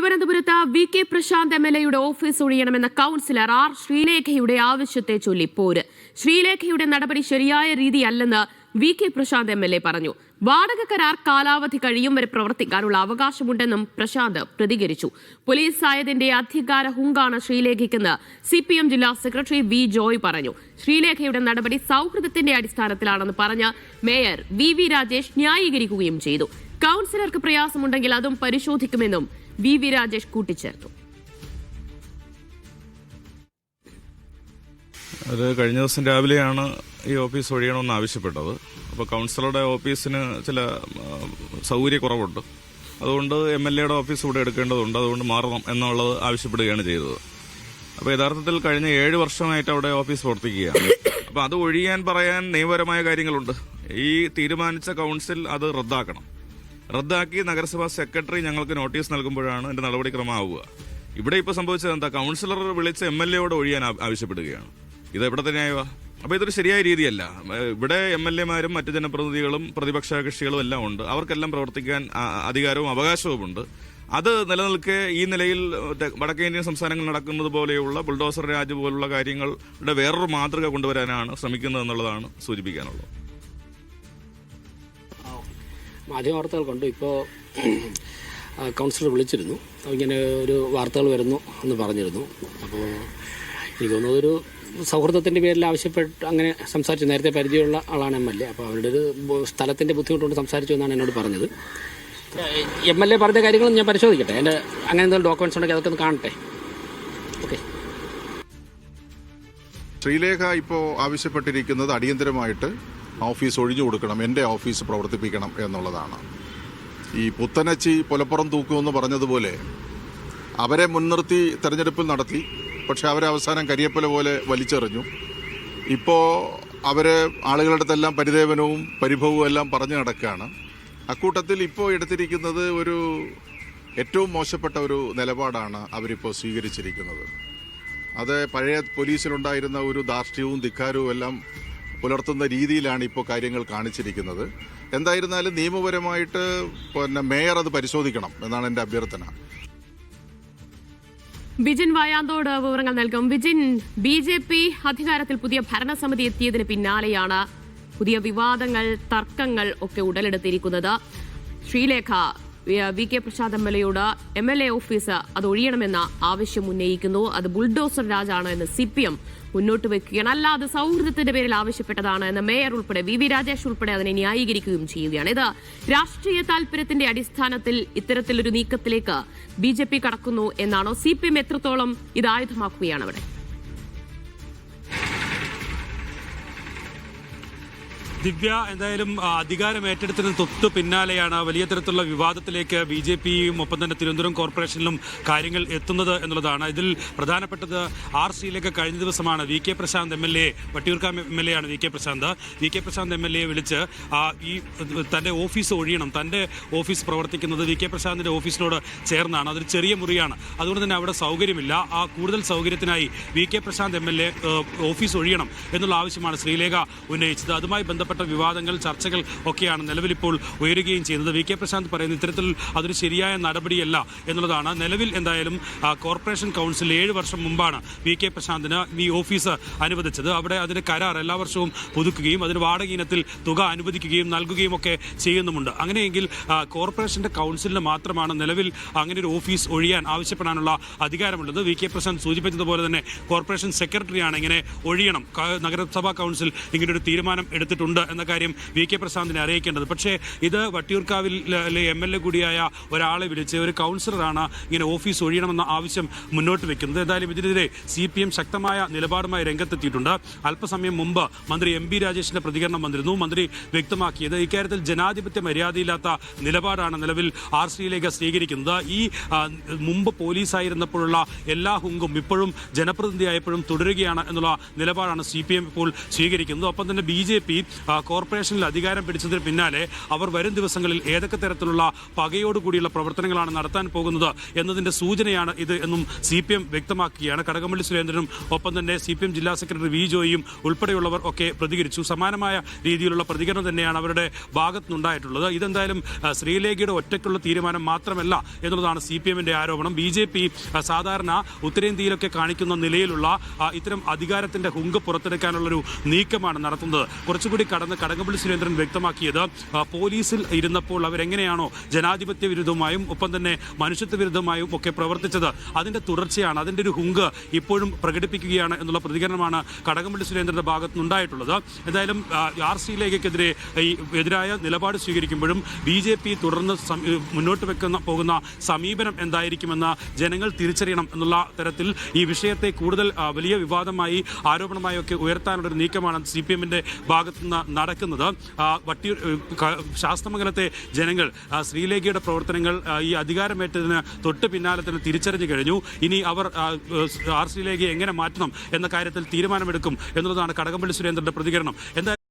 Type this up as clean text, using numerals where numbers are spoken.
തിരുവനന്തപുരത്ത് വി.കെ. പ്രശാന്ത് എം.എൽ.എയുടെ ഓഫീസ് ഒഴിയണമെന്ന കൌൺസിലർ ആർ. ശ്രീലേഖയുടെ ആവശ്യത്തെ ചൊല്ലി പോര്. ശ്രീലേഖയുടെ നടപടി ശരിയായ രീതിയല്ലെന്ന് വി.കെ. പ്രശാന്ത് എം.എൽ.എ പറഞ്ഞു. വാടക കരാർ കാലാവധി കഴിയും വരെ പ്രവർത്തിക്കാനുള്ള അവകാശമുണ്ടെന്നും പ്രശാന്ത് പ്രതികരിച്ചു. പോലീസ് ആയതിന്റെ അധികാര ഹുങ്കാണ് ശ്രീലേഖയ്ക്കെന്ന് CPM ജില്ലാ സെക്രട്ടറി വി. ജോയ് പറഞ്ഞു. ശ്രീലേഖയുടെ നടപടി സൗഹൃദത്തിന്റെ അടിസ്ഥാനത്തിലാണെന്ന് പറഞ്ഞ് മേയർ വി. രാജേഷ് ന്യായീകരിക്കുകയും ചെയ്തു. കൌൺസിലർക്ക് പ്രയാസമുണ്ടെങ്കിൽ അതും പരിശോധിക്കുമെന്നും വി. രാജേഷ് കൂട്ടിച്ചേർത്തു. അത് കഴിഞ്ഞ ദിവസം രാവിലെയാണ് ഈ ഓഫീസ് ഒഴിയണമെന്ന് ആവശ്യപ്പെട്ടത്. അപ്പോൾ കൗൺസിലറുടെ ഓഫീസിന് ചില സൗകര്യക്കുറവുണ്ട്. അതുകൊണ്ട് MLAയുടെ ഓഫീസ് ഇവിടെ എടുക്കേണ്ടതുണ്ട്. അതുകൊണ്ട് മാറണം എന്നുള്ളത് ആവശ്യപ്പെടുകയാണ് ചെയ്തത്. അപ്പോൾ യഥാർത്ഥത്തിൽ കഴിഞ്ഞ 7 വർഷമായിട്ട് അവിടെ ഓഫീസ് പ്രവർത്തിക്കുകയാണ്. അപ്പോൾ അത് ഒഴിയാൻ പറയാൻ നിയമപരമായ കാര്യങ്ങളുണ്ട്. ഈ തീരുമാനിച്ച കൗൺസിൽ അത് റദ്ദാക്കി നഗരസഭാ സെക്രട്ടറി ഞങ്ങൾക്ക് നോട്ടീസ് നൽകുമ്പോഴാണ് എൻ്റെ നടപടിക്രമമാവുക. ഇവിടെ ഇപ്പോൾ സംഭവിച്ചത് എന്താ? കൗൺസിലർ വിളിച്ച് MLAയോട് ഒഴിയാൻ ആവശ്യപ്പെടുകയാണ്. ഇത് എവിടെ തന്നെയാവുക? അപ്പോൾ ഇതൊരു ശരിയായ രീതിയല്ല. ഇവിടെ MLAമാരും മറ്റ് ജനപ്രതിനിധികളും പ്രതിപക്ഷ കക്ഷികളും എല്ലാം ഉണ്ട്. അവർക്കെല്ലാം പ്രവർത്തിക്കാൻ അധികാരവും അവകാശവുമുണ്ട്. അത് നിലനിൽക്കെ ഈ നിലയിൽ വടക്കേ ഇന്ത്യൻ സംസ്ഥാനങ്ങൾ നടക്കുന്നത് പോലെയുള്ള ബുൾഡോസർ രാജ് പോലുള്ള കാര്യങ്ങളുടെ വേറൊരു മാതൃക കൊണ്ടുവരാനാണ് ശ്രമിക്കുന്നത് എന്നുള്ളതാണ് സൂചിപ്പിക്കാനുള്ളത്. മാധ്യമ വാർത്തകൾ കണ്ടു. ഇപ്പോൾ കൗൺസിലർ വിളിച്ചിരുന്നു. ഇങ്ങനെ ഒരു വാർത്തകൾ വരുന്നു എന്ന് പറഞ്ഞിരുന്നു. അപ്പോൾ എനിക്ക് തോന്നുന്നത് ഒരു സൗഹൃദത്തിൻ്റെ പേരിൽ ആവശ്യപ്പെട്ട് അങ്ങനെ സംസാരിച്ചു. നേരത്തെ പരിചയമുള്ള ആളാണ് MLA. അപ്പോൾ അവരുടെ ഒരു സ്ഥലത്തിൻ്റെ ബുദ്ധിമുട്ടുകൊണ്ട് സംസാരിച്ചു എന്നാണ് എന്നോട് പറഞ്ഞത്. MLA പറഞ്ഞ കാര്യങ്ങളും ഞാൻ പരിശോധിക്കട്ടെ. എൻ്റെ അങ്ങനെ എന്തെങ്കിലും ഡോക്യുമെൻറ്റ്സ് ഉണ്ടെങ്കിൽ അതൊക്കെ ഒന്ന് കാണട്ടെ. ഓക്കെ. ശ്രീലേഖ ഇപ്പോൾ ആവശ്യപ്പെട്ടിരിക്കുന്നത് അടിയന്തരമായിട്ട് ഓഫീസ് ഒഴിഞ്ഞു കൊടുക്കണം, എൻ്റെ ഓഫീസ് പ്രവർത്തിപ്പിക്കണം എന്നുള്ളതാണ്. ഈ പുത്തനച്ചി പുലപ്പുറം തൂക്കുമെന്ന് പറഞ്ഞതുപോലെ അവരെ മുൻനിർത്തി തെരഞ്ഞെടുപ്പിൽ നടത്തി. പക്ഷെ അവരെ അവസാനം കരിയപ്പല പോലെ വലിച്ചെറിഞ്ഞു. ഇപ്പോൾ അവർ ആളുകളുടെ അടുത്തെല്ലാം പരിദേവനവും പരിഭവവും എല്ലാം പറഞ്ഞു നടക്കുകയാണ്. അക്കൂട്ടത്തിൽ ഇപ്പോൾ എടുത്തിരിക്കുന്നത് ഒരു ഏറ്റവും മോശപ്പെട്ട ഒരു നിലപാടാണ് അവരിപ്പോൾ സ്വീകരിച്ചിരിക്കുന്നത്. അത് പഴയ പോലീസിലുണ്ടായിരുന്ന ഒരു ധാർഷ്ട്യവും ധിക്കാരവും എല്ലാം പുലർത്തുന്ന രീതിയിലാണ് ഇപ്പോൾ കാര്യങ്ങൾ കാണിച്ചിരിക്കുന്നത്. എന്തായിരുന്നാലും നിയമപരമായിട്ട് മേയർ അത് പരിശോധിക്കണം എന്നാണ് എൻ്റെ അഭ്യർത്ഥന. വിജിൻ വായാന്തോട് വിവരങ്ങൾ നൽകും. വിജിൻ, BJP അധികാരത്തിൽ പുതിയ ഭരണസമിതി എത്തിയതിന് പിന്നാലെയാണ് പുതിയ വിവാദങ്ങൾ, തർക്കങ്ങൾ ഒക്കെ ഉടലെടുത്തിരിക്കുന്നത്. ശ്രീലേഖ വി.കെ. പ്രശാന്ത് MLAയോട് MLA ഓഫീസ് അത് ഒഴിയണമെന്ന ആവശ്യം ഉന്നയിക്കുന്നു. അത് ബുൾഡോസർ രാജാണ് എന്ന് CPM മുന്നോട്ട് വെക്കുകയാണ്. അല്ലാതെ സൗഹൃദത്തിന്റെ പേരിൽ ആവശ്യപ്പെട്ടതാണ് എന്ന് മേയർ ഉൾപ്പെടെ വി. രാജേഷ് ഉൾപ്പെടെ അതിനെ ന്യായീകരിക്കുകയും ചെയ്യുകയാണ്. ഇത് രാഷ്ട്രീയ താൽപര്യത്തിന്റെ അടിസ്ഥാനത്തിൽ ഇത്തരത്തിലൊരു നീക്കത്തിലേക്ക് BJP കടക്കുന്നു എന്നാണോ? CPM എത്രത്തോളം ഇത് ആയുധമാക്കുകയാണ് അവിടെ? ദിവ്യ, എന്തായാലും അധികാരം ഏറ്റെടുത്തതിന് തൊട്ടു പിന്നാലെയാണ് വലിയ തരത്തിലുള്ള വിവാദത്തിലേക്ക് BJPയും ഒപ്പം തന്നെ തിരുവനന്തപുരം കോർപ്പറേഷനിലും കാര്യങ്ങൾ എത്തുന്നത് എന്നുള്ളതാണ്. ഇതിൽ പ്രധാനപ്പെട്ടത് ആർ. ശ്രീലേഖ കഴിഞ്ഞ ദിവസമാണ് V K. Prashanth MLA, Vattiyoorkavu MLA ആണ് വി.കെ. പ്രശാന്ത് MLA വിളിച്ച് ഈ തൻ്റെ ഓഫീസ് ഒഴിയണം, തൻ്റെ ഓഫീസ് പ്രവർത്തിക്കുന്നത് വി.കെ. പ്രശാന്തിൻ്റെ ഓഫീസിനോട് ചേർന്നാണ്, അതൊരു ചെറിയ മുറിയാണ്, അതുകൊണ്ട് തന്നെ അവിടെ സൗകര്യമില്ല, കൂടുതൽ സൗകര്യത്തിനായി വി.കെ. പ്രശാന്ത് MLA ഓഫീസ് ഒഴിയണം എന്നുള്ള ആവശ്യമാണ് ശ്രീലേഖ ഉന്നയിച്ചത്. അതുമായി ബന്ധപ്പെട്ട വിവാദങ്ങൾ, ചർച്ചകൾ ഒക്കെയാണ് നിലവിലിപ്പോൾ ഉയരുകയും ചെയ്യുന്നത്. വി.കെ. പ്രശാന്ത് പറയുന്നത് ഇത്തരത്തിൽ അതൊരു ശരിയായ നടപടിയല്ല എന്നുള്ളതാണ്. നിലവിൽ എന്തായാലും കോർപ്പറേഷൻ കൗൺസിൽ 7 വർഷം മുമ്പാണ് വി.കെ. പ്രശാന്തിന് ഈ ഓഫീസ് അനുവദിച്ചത്. അവിടെ അതിന് കരാർ എല്ലാ വർഷവും പുതുക്കുകയും അതിന് വാടക ഇനത്തിൽ തുക അനുവദിക്കുകയും നൽകുകയും ഒക്കെ ചെയ്യുന്നുമുണ്ട്. അങ്ങനെയെങ്കിൽ കോർപ്പറേഷന്റെ കൗൺസിലിന് മാത്രമാണ് നിലവിൽ അങ്ങനെ ഒരു ഓഫീസ് ഒഴിയാൻ ആവശ്യപ്പെടാനുള്ള അധികാരമുള്ളത്. വി.കെ. പ്രശാന്ത് സൂചിപ്പിച്ചതുപോലെ തന്നെ കോർപ്പറേഷൻ സെക്രട്ടറിയാണ് ഇങ്ങനെ ഒഴിയണം, നഗരസഭാ കൗൺസിൽ ഇങ്ങനൊരു തീരുമാനം എടുത്തിട്ടുണ്ട് എന്ന കാര്യം വി.കെ. പ്രശാന്തിനെ അറിയിക്കേണ്ടത്. പക്ഷേ ഇത് വട്ടിയൂർക്കാവിലെ MLA കൂടിയായ ഒരാളെ വിളിച്ച്, ഒരു കൗൺസിലറാണ് ഇങ്ങനെ ഓഫീസ് ഒഴിയണമെന്ന ആവശ്യം മുന്നോട്ട് വെക്കുന്നത്. എന്തായാലും ഇതിനെതിരെ CPM ശക്തമായ നിലപാടുമായി രംഗത്തെത്തിയിട്ടുണ്ട്. അല്പസമയം മുമ്പ് മന്ത്രി MB രാജേഷിന്റെ പ്രതികരണം വന്നിരുന്നു. മന്ത്രി വ്യക്തമാക്കിയത് ഇക്കാര്യത്തിൽ ജനാധിപത്യ മര്യാദയില്ലാത്ത നിലപാടാണ് നിലവിൽ ആർ. ശ്രീലേഖ സ്വീകരിക്കുന്നത്. ഈ മുമ്പ് പോലീസായിരുന്നപ്പോഴുള്ള എല്ലാ ഹുങ്കും ഇപ്പോഴും ജനപ്രതിനിധിയായപ്പോഴും തുടരുകയാണ് എന്നുള്ള നിലപാടാണ് CPM ഇപ്പോൾ സ്വീകരിക്കുന്നത്. ഒപ്പം തന്നെ BJP കോർപ്പറേഷനിൽ അധികാരം പിടിച്ചതിന് പിന്നാലെ അവർ വരും ദിവസങ്ങളിൽ ഏതൊക്കെ തരത്തിലുള്ള പകയോടുകൂടിയുള്ള പ്രവർത്തനങ്ങളാണ് നടത്താൻ പോകുന്നത് എന്നതിന്റെ സൂചനയാണ് ഇത് എന്നും CPM വ്യക്തമാക്കുകയാണ്. കടകംപള്ളി സുരേന്ദ്രനും ഒപ്പം തന്നെ CPM ജില്ലാ സെക്രട്ടറി വി ജോയിയും ഉൾപ്പെടെയുള്ളവർ ഒക്കെ പ്രതികരിച്ചു. സമാനമായ രീതിയിലുള്ള പ്രതികരണം തന്നെയാണ് അവരുടെ ഭാഗത്തുനിന്നുണ്ടായിട്ടുള്ളത്. ഇതെന്തായാലും ശ്രീലേഖയുടെ ഒറ്റയ്ക്കുള്ള തീരുമാനം മാത്രമല്ല എന്നുള്ളതാണ് CPMന്റെ ആരോപണം. BJP സാധാരണ ഉത്തരേന്ത്യയിലൊക്കെ കാണിക്കുന്ന നിലയിലുള്ള ഇത്തരം അധികാരത്തിന്റെ ഹുങ്ക് പുറത്തെടുക്കാനുള്ളൊരു നീക്കമാണ് നടത്തുന്നത്. കുറച്ചുകൂടി കടന്ന് കടകംപള്ളി സുരേന്ദ്രൻ വ്യക്തമാക്കിയത് പോലീസിൽ ഇരുന്നപ്പോൾ അവരെങ്ങനെയാണോ ജനാധിപത്യ വിരുദ്ധമായും ഒപ്പം തന്നെ മനുഷ്യത്വ വിരുദ്ധമായും ഒക്കെ പ്രവർത്തിച്ചത് അതിന്റെ തുടർച്ചയാണ്, അതിന്റെ ഒരു ഹുങ്ക് ഇപ്പോഴും പ്രകടിപ്പിക്കുകയാണ് എന്നുള്ള പ്രതികരണമാണ് കടകംപള്ളി സുരേന്ദ്രന്റെ ഭാഗത്തുനിന്നുണ്ടായിട്ടുള്ളത്. എന്തായാലും ആർ ശ്രീലേഖയ്ക്കെതിരെ എതിരായ നിലപാട് സ്വീകരിക്കുമ്പോഴും BJP തുടർന്ന് മുന്നോട്ട് പോകുന്ന സമീപനം എന്തായിരിക്കുമെന്ന് ജനങ്ങൾ തിരിച്ചറിയണം എന്നുള്ള തരത്തിൽ ഈ വിഷയത്തെ കൂടുതൽ വലിയ വിവാദമായി ആരോപണമായി ഒക്കെ ഉയർത്താനുള്ളൊരു നീക്കമാണ് CPMന്റെ ഭാഗത്തുനിന്ന് നടക്കുന്നത്. ശാസ്തമംഗലത്തെ ജനങ്ങൾ ശ്രീലേഖയുടെ പ്രവർത്തനങ്ങൾ ഈ അധികാരമേറ്റതിന് തൊട്ട് പിന്നാലെ തന്നെ തിരിച്ചറിഞ്ഞു കഴിഞ്ഞു. ഇനി അവർ ആർ ശ്രീലേഖയെ എങ്ങനെ മാറ്റണം എന്ന കാര്യത്തിൽ തീരുമാനമെടുക്കും എന്നുള്ളതാണ് കടകംപള്ളി സുരേന്ദ്രന്റെ പ്രതികരണം. എന്തായാലും